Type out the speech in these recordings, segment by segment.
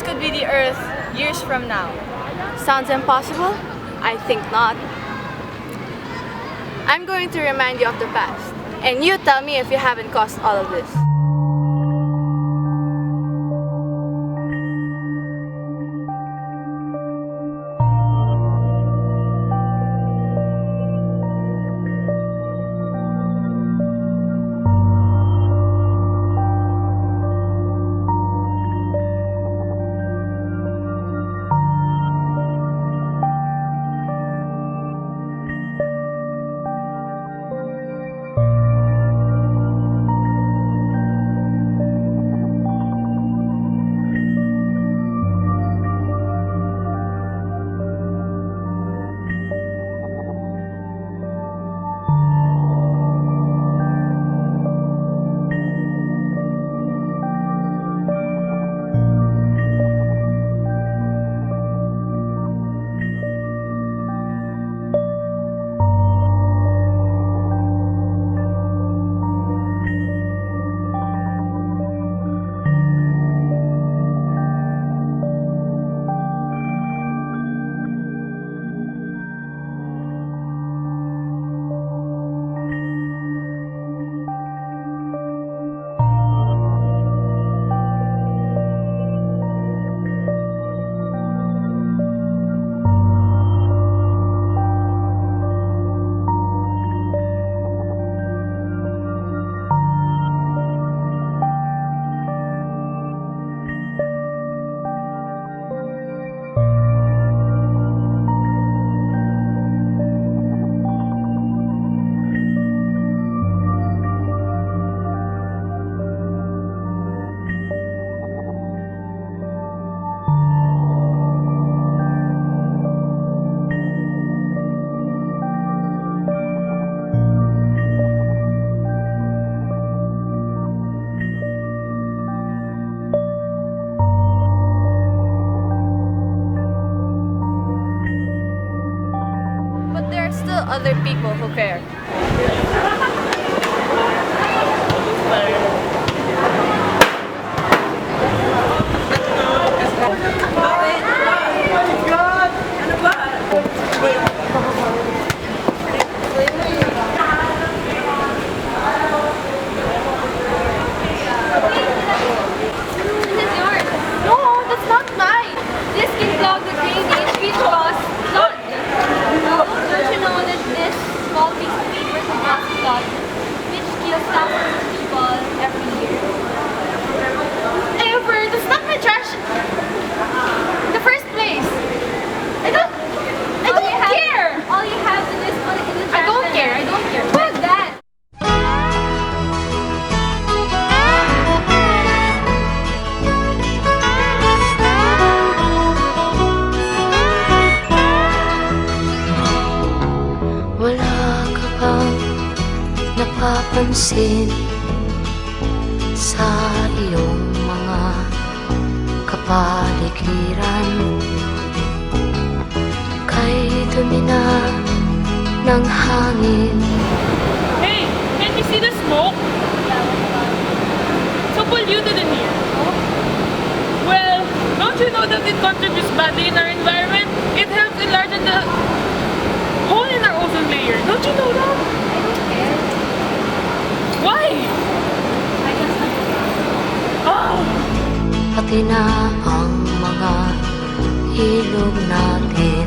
could be the Earth years from now. Sounds impossible? I think not. I'm going to remind you of the past, and you tell me if you haven't caused all of this. But there are still other people who care. Which kills thousands of people every year. Ever, that's not my trash. In the first place. I don't care. All you have to do is put it in the trash. I don't care. Put that. Wala ka bang napapansin sa iyong mga kapaligiran? Kay dumi na ng hangin. Hey, can you see the smoke? So polluted in here. Well, don't you know that it contributes badly in our environment? It helps enlarge the hole in our ozone layer. Don't you know that? I don't care. Why? I just Oh! Pati na ang mga ilog natin.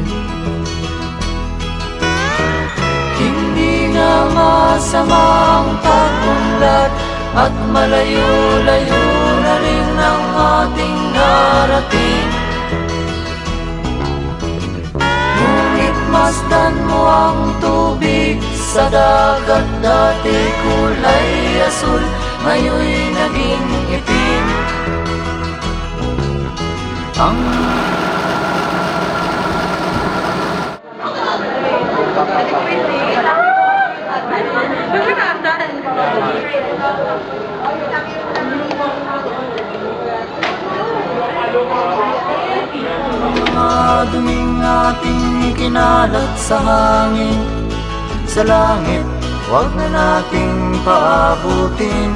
Hindi na masamang pagunlad at malayo-layo na rin ang ating narating. Ngunit masdan mo ang tubig sa dagat, dati kulay asul, ngayon'y naging itim. Ang mga duming ating kinalat sa hangin, sa langit, huwag na nating paabutin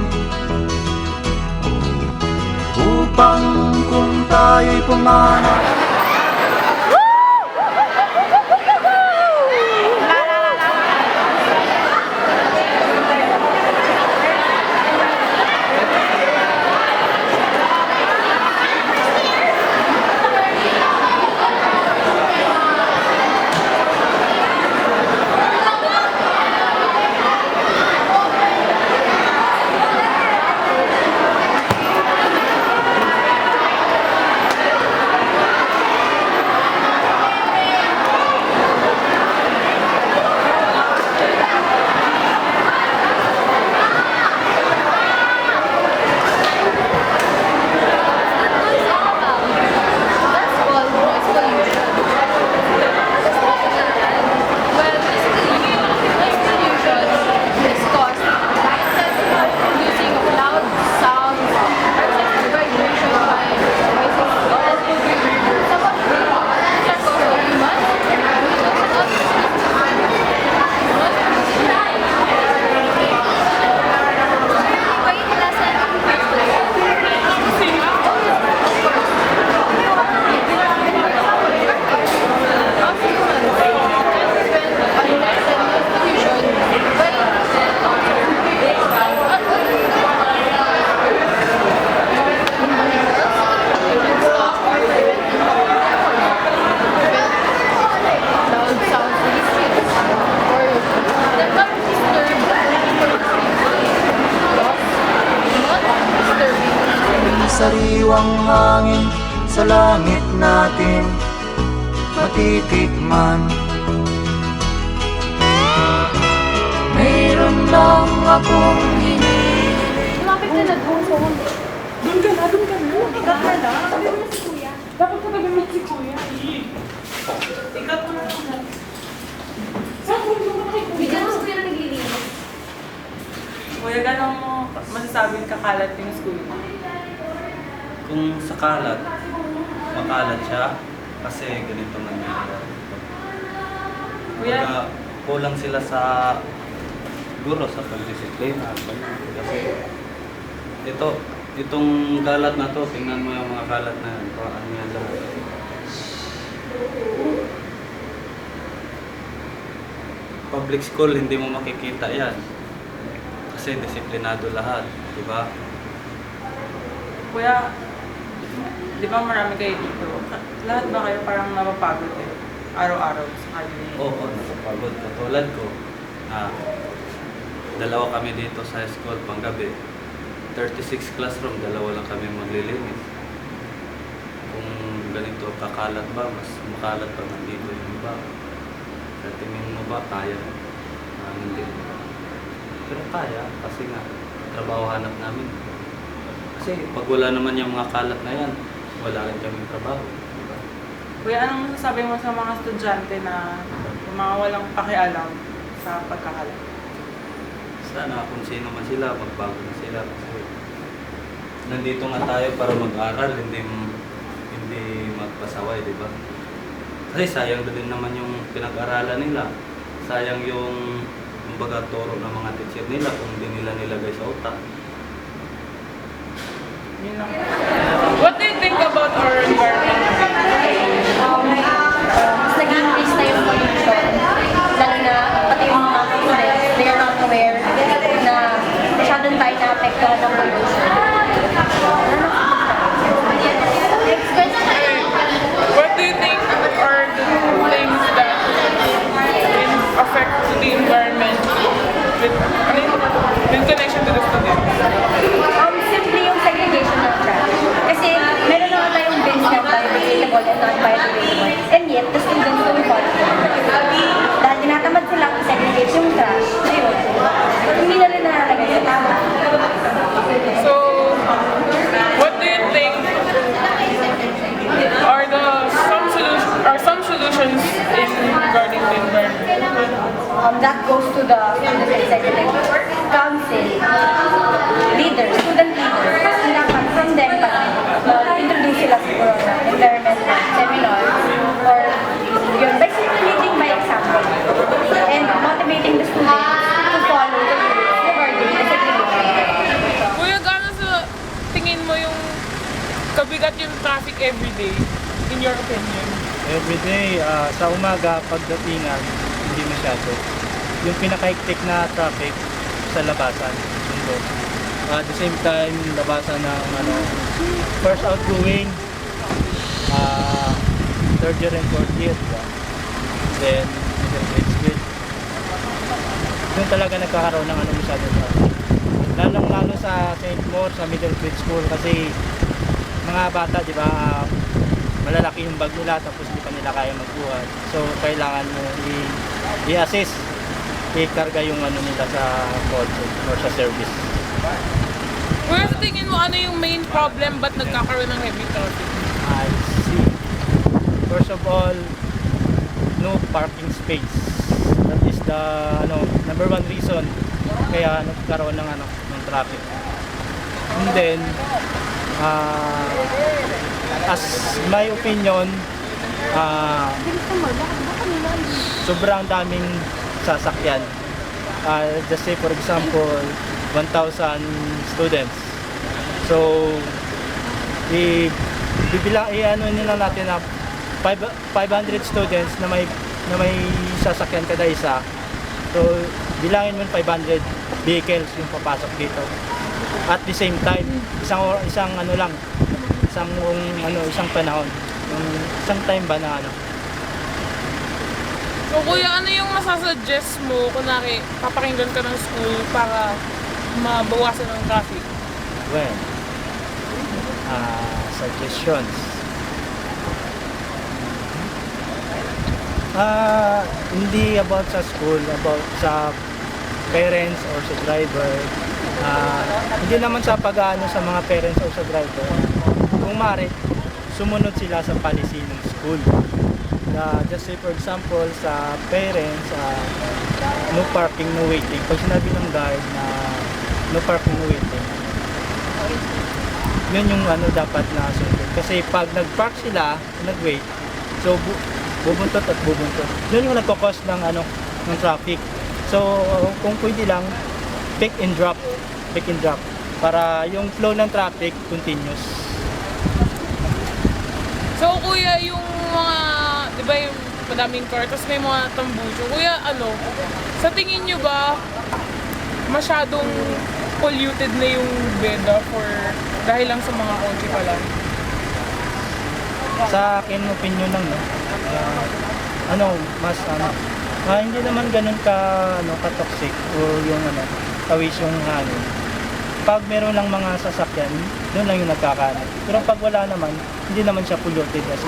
upang kung tayo'y pumanaw. That's called noise pollution. Well, basically, noise pollution is caused by excessive producing of loud sounds, excessive vibration by voices, and some of these are caused by humans, and others Wait, lesson. Sariwang hangin sa langit natin matitikman. Mayroon lang akong hinihiling. Lumapit ka na doon sa huli. Doon ka na, doon ka na. Ikaw na lang. Sabi mo na si Kuya. Dapat ka nagamit si Kuya. Ikaw na lang. Saan kung doon ka kay Kuya? Bigyan mo si Kuya na naglilinis. Kuya, gano'n mo masasabing kakalat yung school mo? Kung sa kalat, makalat siya kasi ganito nangyayari. Kuya, Kumbaga, kulang sila sa guro sa pagdisiplina. Kasi itong kalat na to, tingnan mo yung mga kalat na yan. Ano yan lang. Public school, hindi mo makikita yan. Kasi disiplinado lahat, di ba? Kuya, di ba marami kayo dito? Lahat ba kayo parang napapagod eh? Araw-araw sa kanya. Oo, napapagod. Katulad ko, dalawa kami dito sa school panggabi. 36 classroom, dalawa lang kami maglilinis. Kung ganito kakalat ba, mas makalat pa man dito yung iba. Sa tingin mo ba, kaya? Hindi. Pero kaya, kasi nga, trabaho hanap namin. Kasi pag wala naman yung mga kalat na yan, wala rin kaming trabaho. Diba? Kuya, anong masasabi mo sa mga estudyante na yung mga walang pakialam sa pagkakalat? Sana kung sino man sila, magbago na sila. Kasi nandito nga tayo para mag-aral, hindi magpasaway, di ba? Kasi sayang na din naman yung pinag-aralan nila. Sayang yung kumbaga turo ng mga teacher nila kung hindi nila nilagay sa utak. Yun lang. What do you think about our environment? Mas nag-increase na yung pollution. Lalo na pati yung mga students, they are not aware na masyadong tayo na-apektuhan ng pollution. Next question. What do you think are the things that affect the environment with connection to the students? Simply yung segregation ng trash. Kasi meron naman tayong bins na biodegradable and non-biodegradable. And yet, the students don't follow them. Dahil tinatamad silang segregate yung trash, ayun, hindi na rin nakalagay sa tama. So, what do you think are some solutions in regarding the environment? That goes to the student executive council leaders, student leaders. Dapat from them pa introduce sila siguro ng environmental seminars or yun, by leading by example and motivating the students to follow the rules regarding the segregation. Kuya, gano'n sa tingin mo yung kabigat yung traffic everyday, in your opinion? Everyday, sa umaga, pagdatingan, hindi masyado. Yung pinakaiktik na traffic sa labasan, sundo. At the same time, labasan ng first outgoing, third year and fourth year, diba? Then, middle grade school. Doon talaga nagkakaroon ng masyado traffic. Lalong-lalo sa St. Maur, sa middle grade school, kasi mga bata, di ba, malalaki yung bag nila tapos hindi pa nila kaya magbuhat. So, kailangan mo i-assist, i-karga yung nila sa kotse or sa service. Kaya sa tingin mo, ano yung main problem ba't nagkakaroon ng heavy traffic? I see. First of all, no parking space. That is the number one reason kaya nagkaroon ng traffic. And then, as my opinion, sobrang daming sasakyan. Just say for example, 1,000 students. So, nila natin na 500 students na may sasakyan kada isa. So, bilangin mo 500 vehicles yung papasok dito. At the same time, isang panahon. Isang time ba na So kuya, ano yung masasuggest mo kunwari papakinggan ka ng school para mabawasan ng traffic? Well, suggestions. Hindi about sa school, about sa parents or sa driver. Hindi naman sa pag-aano sa mga parents or sa driver. Kung maaari, sumunod sila sa policy ng school. Just say for example, sa parents, no parking, no waiting. Pag sinabi ng guard na no parking, no waiting, yun yung dapat na sunod. Kasi pag nag-park sila, nag-wait, so bubuntot at bubuntot. Yun yung nagkakos ng traffic. So kung pwede lang, pick and drop para yung flow ng traffic continuous. So kuya, yung mga, di ba yung madaming car, tapos may mga tambuso. Kuya, sa tingin nyo ba masyadong polluted na yung Beda dahil lang sa mga kotse pa lang? Sa akin, opinion lang, hindi naman ganun ka-toxic o yung kawis yung hangin. Pag meron lang mga sasakyan, doon lang yung nagkakalat. Pero pag wala naman, hindi naman siya polluted kasi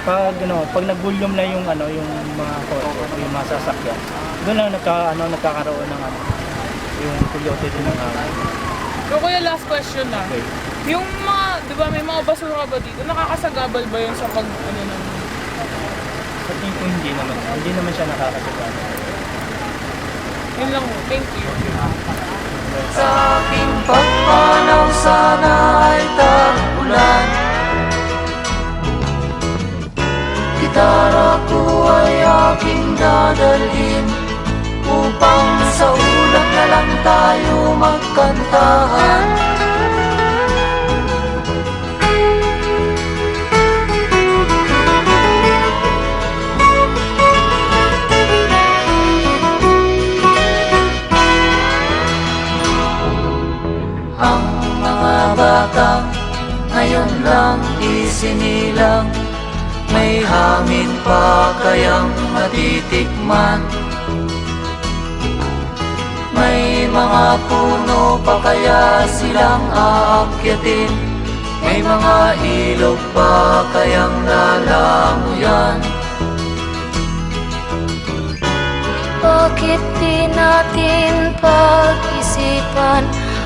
pag nag-volume na yung mga kotse, yung mga sasakyan, doon lang nagkakaroon ng yung polluted ng hangin. So kuya, last question na. Okay. Yung mga, di ba may mga basura ba dito? Nakakasagabal ba yun sa pag Sa tingin ko hindi naman siya nakakasagabal. Yun lang, thank you. Sa aking pagpanaw sana ay tag-ulan. Gitara ko ay aking dadalhin upang sa ulap na lang tayo magkantahan. Ang mga batang ngayon lang isinilang, may hangin pa kayang matitikman. May mga puno pa kaya silang aakyatin, may mga ilog pa kayang lalanguyan. Bakit di natin pag-isipan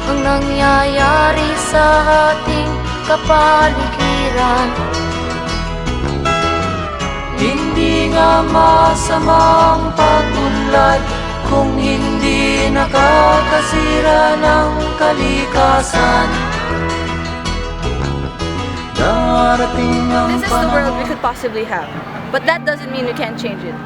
ang nangyayari sa ating kapaligiran? Hindi nga masamang pag-unlad kung hindi nakakasira ng kalikasan. Darating ang This is the world we could possibly have, but that doesn't mean we can't change it.